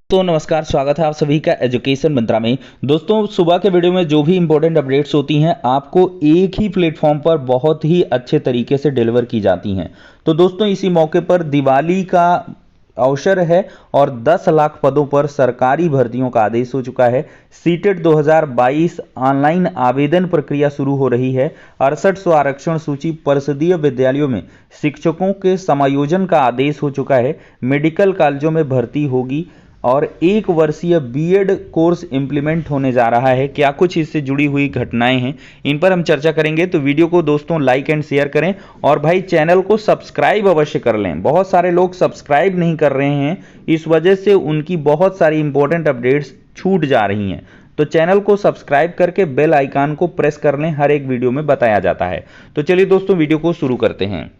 तो नमस्कार, स्वागत है आप सभी का एजुकेशन मंत्रा में। दोस्तों, सुबह के वीडियो में जो भी इंपॉर्टेंट अपडेट्स होती हैं आपको एक ही प्लेटफॉर्म पर बहुत ही अच्छे तरीके से डिलीवर की जाती हैं। तो दोस्तों, इसी मौके पर दिवाली का अवसर है और 10 लाख पदों पर सरकारी भर्तियों का आदेश हो चुका है। सीटेट 2022 ऑनलाइन आवेदन प्रक्रिया शुरू हो रही है। 6800 आरक्षण सूची परिषदीय विद्यालयों में शिक्षकों के समायोजन का आदेश हो चुका है। मेडिकल कॉलेजों में भर्ती होगी और 1 वर्षीय बीएड कोर्स इंप्लीमेंट होने जा रहा है। क्या कुछ इससे जुड़ी हुई घटनाएं हैं, इन पर हम चर्चा करेंगे। तो वीडियो को दोस्तों लाइक एंड शेयर करें और भाई चैनल को सब्सक्राइब अवश्य कर लें। बहुत सारे लोग सब्सक्राइब नहीं कर रहे हैं, इस वजह से उनकी बहुत सारी इंपॉर्टेंट अपडेट्स छूट जा रही हैं। तो चैनल को सब्सक्राइब करके बेल आइकन को प्रेस कर लें, हर एक वीडियो में बताया जाता है। तो चलिए दोस्तों, वीडियो को शुरू करते हैं।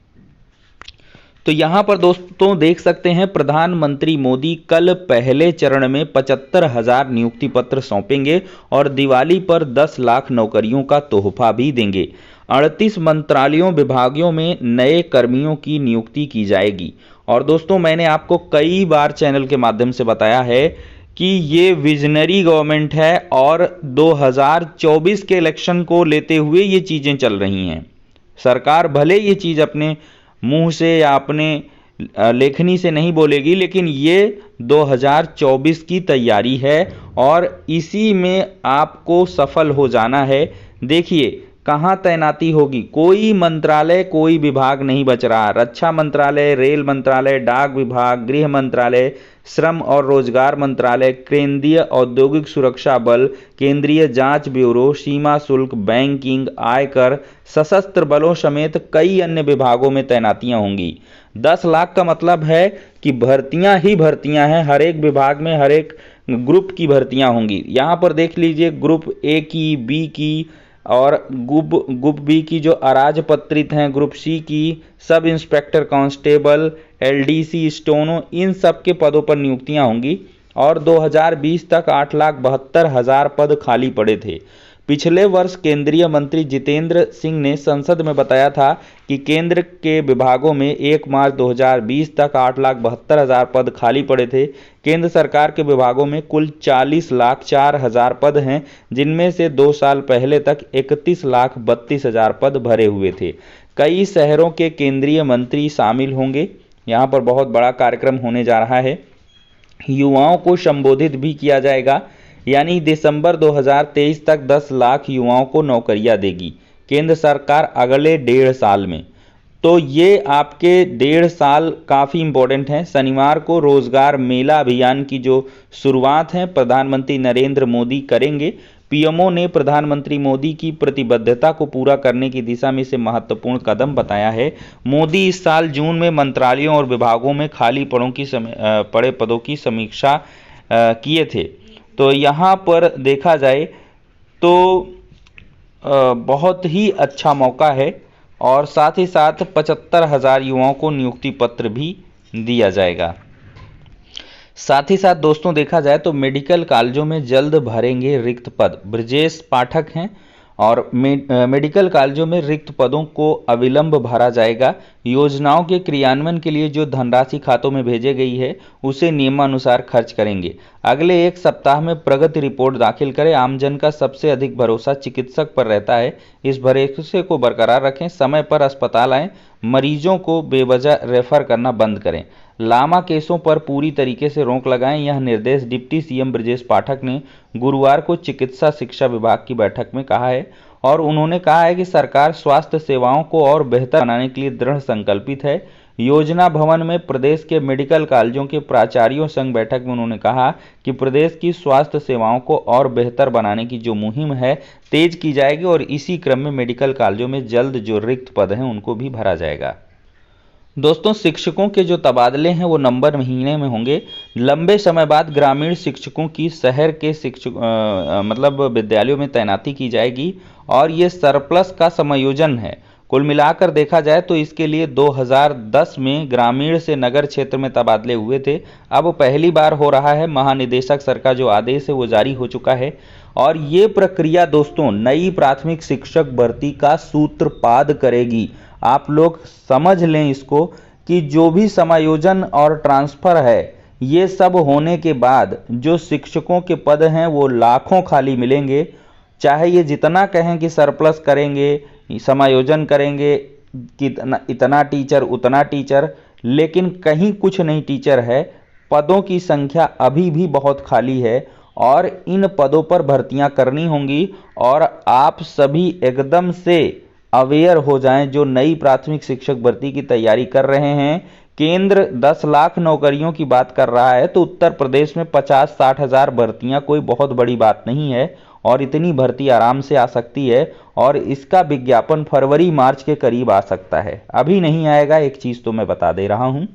तो यहां पर दोस्तों देख सकते हैं, प्रधानमंत्री मोदी कल पहले चरण में 75,000 नियुक्ति पत्र सौंपेंगे और दिवाली पर 10 लाख नौकरियों का तोहफा भी देंगे। 38 मंत्रालयों विभागों में नए कर्मियों की नियुक्ति की जाएगी। और दोस्तों, मैंने आपको कई बार चैनल के माध्यम से बताया है कि ये विजनरी गवर्नमेंट है और 2024 के इलेक्शन को लेते हुए ये चीजें चल रही हैं। सरकार भले ये चीज अपने मुंह से या अपने लेखनी से नहीं बोलेगी, लेकिन ये 2024 की तैयारी है और इसी में आपको सफल हो जाना है। देखिए कहाँ तैनाती होगी, कोई मंत्रालय कोई विभाग नहीं बच रहा। रक्षा मंत्रालय, रेल मंत्रालय, डाक विभाग, गृह मंत्रालय, श्रम और रोजगार मंत्रालय, केंद्रीय औद्योगिक सुरक्षा बल, केंद्रीय जांच ब्यूरो, सीमा शुल्क, बैंकिंग, आयकर, सशस्त्र बलों समेत कई अन्य विभागों में तैनातियां होंगी। 10 लाख का मतलब है कि भर्तियां ही भर्तियां हैं, हर एक विभाग में हर एक ग्रुप की भर्तियां होंगी। यहां पर देख लीजिए, ग्रुप ए की, बी की और ग्रुप बी की जो अराजपत्रित हैं, ग्रुप सी की sub inspector constable, LDC, steno, इन सब के पदों पर नियुक्तियां होंगी। और 2020 तक 8,72,000 पद खाली पड़े थे। पिछले वर्ष केंद्रीय मंत्री जितेंद्र सिंह ने संसद में बताया था कि केंद्र के विभागों में 1 मार्च 2020 तक 8,72,000 पद खाली पड़े थे। केंद्र सरकार के विभागों में कुल 40,04,000 पद हैं, जिनमें से 2 साल पहले तक 31,32,000 पद भरे हुए थे। कई शहरों के केंद्रीय मंत्री शामिल होंगे। यहाँ पर बहुत बड़ा कार्यक्रम होने जा रहा है। युवाओं को संबोधित भी किया जाएगा, यानी दिसंबर 2023 तक 10 लाख युवाओं को नौकरियां देगी केंद्र सरकार अगले 1.5 साल में। तो ये आपके 1.5 साल काफ़ी इंपॉर्टेंट हैं। शनिवार को रोजगार मेला अभियान की जो शुरुआत है प्रधानमंत्री नरेंद्र मोदी करेंगे। पीएमओ ने प्रधानमंत्री मोदी की प्रतिबद्धता को पूरा करने की दिशा में इसे महत्वपूर्ण कदम बताया है। मोदी इस साल जून में मंत्रालयों और विभागों में खाली पड़े पदों की समीक्षा किए थे। तो यहाँ पर देखा जाए तो बहुत ही अच्छा मौका है और साथ ही साथ 75,000 युवाओं को नियुक्ति पत्र भी दिया जाएगा। साथ ही साथ दोस्तों देखा जाए तो मेडिकल कॉलेजों में जल्द भरेंगे रिक्त पद। ब्रजेश पाठक हैं और मेडिकल कॉलेजों में रिक्त पदों को अविलंब भरा जाएगा। योजनाओं के क्रियान्वयन के लिए जो धनराशि खातों में भेजे गई है उसे नियमानुसार खर्च करेंगे। अगले 1 सप्ताह में प्रगति रिपोर्ट दाखिल करें। आमजन का सबसे अधिक भरोसा चिकित्सक पर रहता है, इस भरोसे को बरकरार रखें। समय पर अस्पताल आएं, मरीजों को बेवजह रेफर करना बंद करें। लामा केसों पर पूरी तरीके से रोक लगाएं। यह निर्देश डिप्टी सीएम ब्रजेश पाठक ने गुरुवार को चिकित्सा शिक्षा विभाग की बैठक में कहा है और उन्होंने कहा है कि सरकार स्वास्थ्य सेवाओं को और बेहतर बनाने के लिए दृढ़ संकल्पित है। योजना भवन में प्रदेश के मेडिकल कॉलेजों के प्राचार्यों संघ बैठक में उन्होंने कहा कि प्रदेश की स्वास्थ्य सेवाओं को और बेहतर बनाने की जो मुहिम है तेज की जाएगी और इसी क्रम में मेडिकल कॉलेजों में जल्द जो रिक्त पद हैं उनको भी भरा जाएगा। दोस्तों, शिक्षकों के जो तबादले हैं वो नवंबर महीने में होंगे। लंबे समय बाद ग्रामीण शिक्षकों की शहर के मतलब विद्यालयों में तैनाती की जाएगी और ये सरप्लस का समायोजन है। कुल मिलाकर देखा जाए तो इसके लिए 2010 में ग्रामीण से नगर क्षेत्र में तबादले हुए थे। अब पहली बार हो रहा है। महानिदेशक स्तर का जो आदेश है वो जारी हो चुका है और ये प्रक्रिया दोस्तों नई प्राथमिक शिक्षक भर्ती का सूत्रपात करेगी। आप लोग समझ लें इसको कि जो भी समायोजन और ट्रांसफर है ये सब होने के बाद जो शिक्षकों के पद हैं वो लाखों खाली मिलेंगे। चाहे ये जितना कहें कि सरप्लस करेंगे, समायोजन करेंगे, कितना इतना टीचर उतना टीचर, लेकिन कहीं कुछ नहीं टीचर है। पदों की संख्या अभी भी बहुत खाली है और इन पदों पर भर्तियां करनी होंगी। और आप सभी एकदम से अवेयर हो जाएं, जो नई प्राथमिक शिक्षक भर्ती की तैयारी कर रहे हैं। केंद्र 10 लाख नौकरियों की बात कर रहा है, तो उत्तर प्रदेश में 50-60 हज़ार भर्तियां कोई बहुत बड़ी बात नहीं है और इतनी भर्ती आराम से आ सकती है। और इसका विज्ञापन फरवरी मार्च के करीब आ सकता है, अभी नहीं आएगा। एक चीज़ तो मैं बता दे रहा हूं,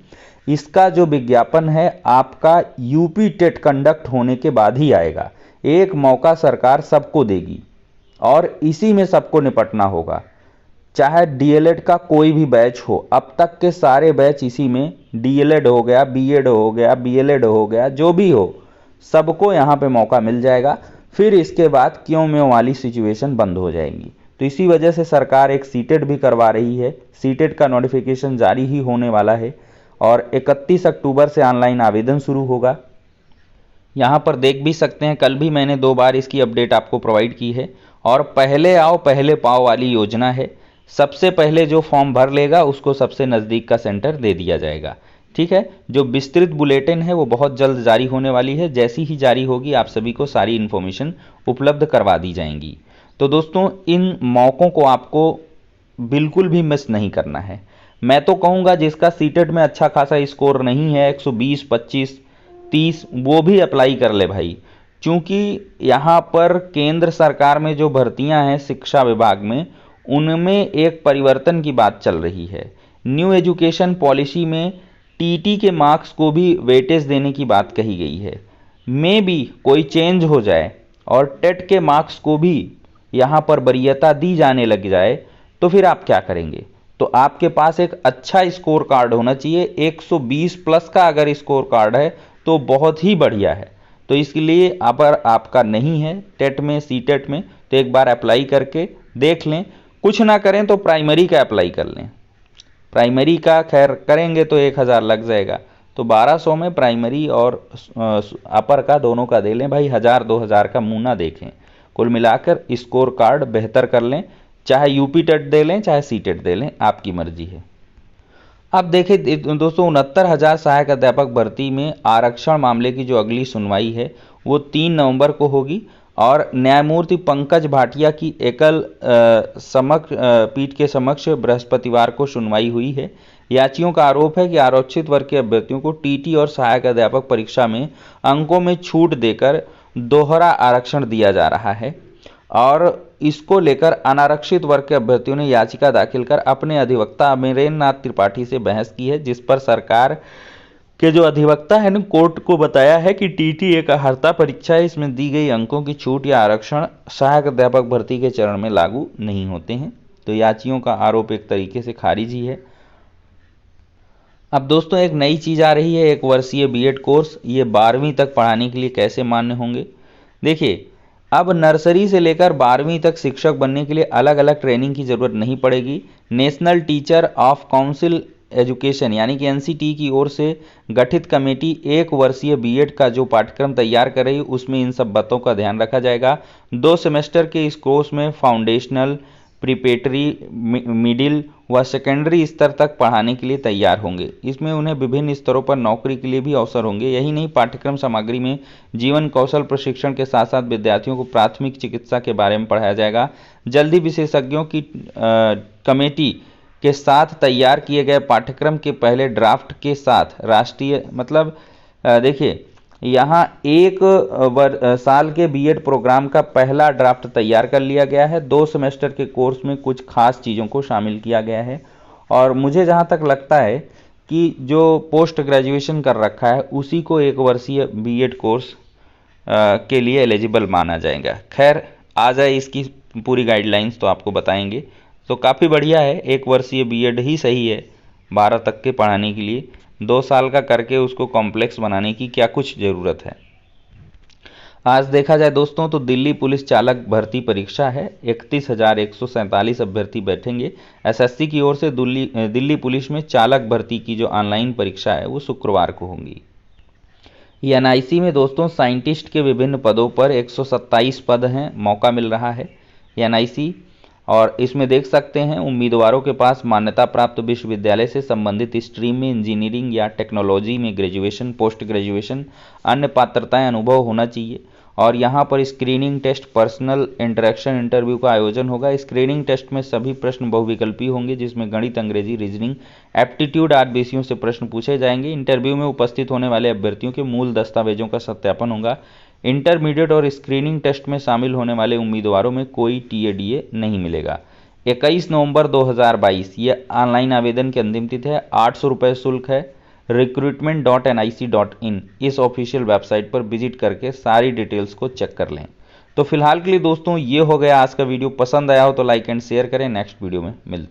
इसका जो विज्ञापन है आपका यूपी टेट कंडक्ट होने के बाद ही आएगा। एक मौका सरकार सबको देगी और इसी में सबको निपटना होगा। चाहे डीएलएड का कोई भी बैच हो, अब तक के सारे बैच इसी में, डीएलएड हो गया, बीएड हो गया, बीएलएड हो गया, जो भी हो, सबको यहाँ पे मौका मिल जाएगा। फिर इसके बाद क्यों में वाली सिचुएशन बंद हो जाएगी। तो इसी वजह से सरकार एक सीटेट भी करवा रही है। सीटेट का नोटिफिकेशन जारी ही होने वाला है और 31 अक्टूबर से ऑनलाइन आवेदन शुरू होगा। यहाँ पर देख भी सकते हैं, कल भी मैंने 2 बार इसकी अपडेट आपको प्रोवाइड की है। और पहले आओ पहले पाओ वाली योजना है। सबसे पहले जो फॉर्म भर लेगा उसको सबसे नज़दीक का सेंटर दे दिया जाएगा। ठीक है, जो विस्तृत बुलेटिन है वो बहुत जल्द जारी होने वाली है। जैसी ही जारी होगी आप सभी को सारी इन्फॉर्मेशन उपलब्ध करवा दी जाएंगी। तो दोस्तों, इन मौक़ों को आपको बिल्कुल भी मिस नहीं करना है। मैं तो कहूँगा जिसका सीटेट में अच्छा खासा स्कोर नहीं है, 120, 25, 30, वो भी अप्लाई कर ले भाई। क्योंकि यहाँ पर केंद्र सरकार में जो भर्तियाँ हैं शिक्षा विभाग में, उनमें एक परिवर्तन की बात चल रही है। न्यू एजुकेशन पॉलिसी में टीटी के मार्क्स को भी वेटेज देने की बात कही गई है। मे भी कोई चेंज हो जाए और टेट के मार्क्स को भी यहाँ पर वरीयता दी जाने लग जाए, तो फिर आप क्या करेंगे। तो आपके पास एक अच्छा स्कोर कार्ड होना चाहिए। 120 प्लस का अगर स्कोर कार्ड है तो बहुत ही बढ़िया है। तो इसलिए अगर आपका नहीं है टेट में, सीटेट में, तो एक बार अप्लाई करके देख लें। कुछ ना करें तो प्राइमरी का अप्लाई कर लें। प्राइमरी का खैर करेंगे तो 1000 लग जाएगा, तो 1200 में प्राइमरी और अपर का दोनों का दे लें भाई। 1000-2000 का मुँह ना देखें। कुल मिलाकर स्कोर कार्ड बेहतर कर लें। चाहे यूपी टेट दे लें चाहे सीटेट दे लें, आपकी मर्जी है। अब देखें दोस्तों, 69,000 सहायक अध्यापक भर्ती में आरक्षण मामले की जो अगली सुनवाई है वो 3 नवंबर को होगी। और न्यायमूर्ति पंकज भाटिया की एकल पीठ के समक्ष बृहस्पतिवार को सुनवाई हुई है। याचियों का आरोप है कि आरक्षित वर्ग के अभ्यर्थियों को टीटी और सहायक अध्यापक परीक्षा में अंकों में छूट देकर दोहरा आरक्षण दिया जा रहा है। और इसको लेकर अनारक्षित वर्ग के अभ्यर्थियों ने याचिका दाखिल कर अपने अधिवक्ता अमरेंद्र नाथ त्रिपाठी से बहस की है, जिस पर सरकार के जो अधिवक्ता है ना, कोर्ट को बताया है कि टीटी एक अर्हता परीक्षा है, इसमें दी गई अंकों की छूट या आरक्षण सहायक अध्यापक भर्ती के चरण में लागू नहीं होते हैं। तो याचियों का आरोप एक तरीके से खारिज ही है। अब दोस्तों, एक नई चीज़ आ रही है, 1 वर्षीय बीएड कोर्स। ये 12वीं तक पढ़ाने के लिए कैसे मान्य होंगे। देखिए, अब नर्सरी से लेकर 12वीं तक शिक्षक बनने के लिए अलग अलग ट्रेनिंग की ज़रूरत नहीं पड़ेगी। National teacher of council education यानी कि एनसीटी की ओर से गठित कमेटी 1 वर्षीय बीएड का जो पाठ्यक्रम तैयार कर रही है उसमें इन सब बातों का ध्यान रखा जाएगा। 2 सेमेस्टर के इस कोर्स में फाउंडेशनल, प्रीपेटरी, मिडिल व सेकेंडरी स्तर तक पढ़ाने के लिए तैयार होंगे। इसमें उन्हें विभिन्न स्तरों पर नौकरी के लिए भी अवसर होंगे। यही नहीं, पाठ्यक्रम सामग्री में जीवन कौशल प्रशिक्षण के साथ साथ विद्यार्थियों को प्राथमिक चिकित्सा के बारे में पढ़ाया जाएगा। जल्दी विशेषज्ञों की कमेटी के साथ तैयार किए गए पाठ्यक्रम के पहले ड्राफ्ट के साथ राष्ट्रीय देखिए, यहाँ 1 साल के बीएड प्रोग्राम का पहला ड्राफ्ट तैयार कर लिया गया है। 2 सेमेस्टर के कोर्स में कुछ खास चीज़ों को शामिल किया गया है। और मुझे जहाँ तक लगता है कि जो पोस्ट ग्रेजुएशन कर रखा है उसी को 1 वर्षीय बीएड कोर्स के लिए एलिजिबल माना जाएगा। खैर, आ जाए इसकी पूरी गाइडलाइंस तो आपको बताएंगे। तो काफ़ी बढ़िया है, 1 वर्षीय बीएड ही सही है 12 तक के पढ़ाने के लिए। 2 साल का करके उसको कॉम्प्लेक्स बनाने की क्या कुछ ज़रूरत है। आज देखा जाए दोस्तों तो दिल्ली पुलिस चालक भर्ती परीक्षा है। 31,147 अभ्यर्थी बैठेंगे। एसएससी की ओर से दिल्ली पुलिस में चालक भर्ती की जो ऑनलाइन परीक्षा है वो शुक्रवार को होंगी। एनआईसी में दोस्तों साइंटिस्ट के विभिन्न पदों पर 127 पद हैं, मौका मिल रहा है एनआईसी। और इसमें देख सकते हैं उम्मीदवारों के पास मान्यता प्राप्त विश्वविद्यालय से संबंधित स्ट्रीम में इंजीनियरिंग या टेक्नोलॉजी में ग्रेजुएशन, पोस्ट ग्रेजुएशन, अन्य पात्रताएं, अनुभव होना चाहिए। और यहाँ पर screening test, personal interaction interview का आयोजन होगा। स्क्रीनिंग टेस्ट में सभी प्रश्न बहुविकल्पी होंगे, जिसमें गणित, अंग्रेजी, रीजनिंग, एप्टीट्यूड आदि विषयों से प्रश्न पूछे जाएंगे। इंटरव्यू में उपस्थित होने वाले अभ्यर्थियों के मूल दस्तावेजों का सत्यापन होगा। इंटरमीडिएट और स्क्रीनिंग टेस्ट में शामिल होने वाले उम्मीदवारों में कोई टीएडीए नहीं मिलेगा। 21 नवंबर 2022 ये ऑनलाइन आवेदन की अंतिम तिथि है। 800 रुपये शुल्क है। recruitment.nic.in इस ऑफिशियल वेबसाइट पर विजिट करके सारी डिटेल्स को चेक कर लें। तो फिलहाल के लिए दोस्तों ये हो गया आज का वीडियो। पसंद आया हो तो लाइक एंड शेयर करें। नेक्स्ट वीडियो में मिलते हैं।